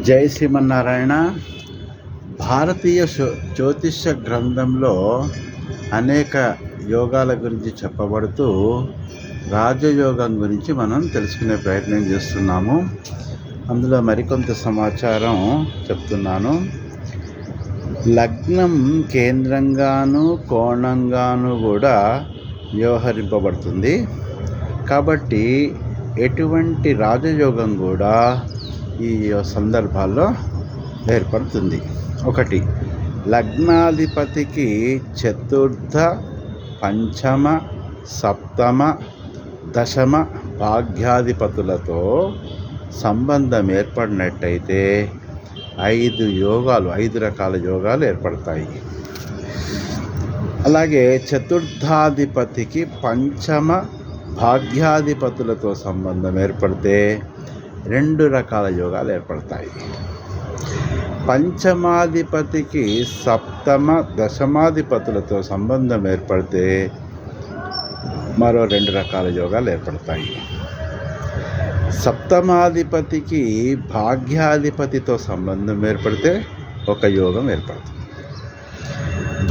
జై శ్రీమన్నారాయణ. భారతీయ జ్యోతిష గ్రంథంలో అనేక యోగాల గురించి చెప్పబడుతూ రాజయోగం గురించి మనం తెలుసుకునే ప్రయత్నం చేస్తున్నాము. అందులో మరికొంత సమాచారం చెప్తున్నాను. లగ్నం కేంద్రంగాను కోణంగాను కూడా వ్యవహరింపబడుతుంది. కాబట్టి ఎటువంటి రాజయోగం కూడా ఈ సందర్భాల్లో ఏర్పడుతుంది. ఒకటి, లగ్నాధిపతికి చతుర్థ, పంచమ, సప్తమ, దశమ భాగ్యాధిపతులతో సంబంధం ఏర్పడినట్టయితే 5 రకాల యోగాలు ఏర్పడతాయి. అలాగే చతుర్థాధిపతికి పంచమ భాగ్యాధిపతులతో సంబంధం ఏర్పడితే 2 రకాల యోగాలు ఏర్పడతాయి. పంచమాధిపతికి సప్తమ, దశమాధిపతులతో సంబంధం ఏర్పడితే మరో 2 రకాల యోగాలు ఏర్పడతాయి. సప్తమాధిపతికి భాగ్యాధిపతితో సంబంధం ఏర్పడితే ఒక యోగం ఏర్పడుతుంది.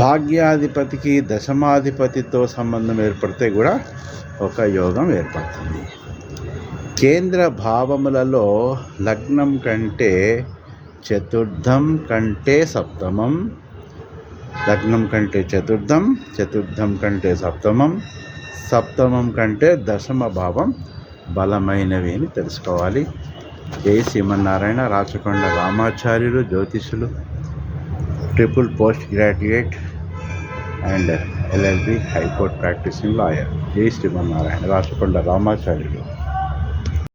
భాగ్యాధిపతికి దశమాధిపతితో సంబంధం ఏర్పడితే కూడా ఒక యోగం ఏర్పడుతుంది. కేంద్ర భావములలో లగ్నం కంటే చతుర్థం కంటే సప్తమం, లగ్నం కంటే చతుర్థం, చతుర్థం కంటే సప్తమం, సప్తమం కంటే దశమ భావం బలమైనవి అని తెలుసుకోవాలి. జై శ్రీమన్నారాయణ. రాచకొండ రామాచార్యులు, జ్యోతిషులు, triple post graduate and LLB high court practising lawyer. జై శ్రీమన్నారాయణ. రాచకొండ రామాచార్యులు.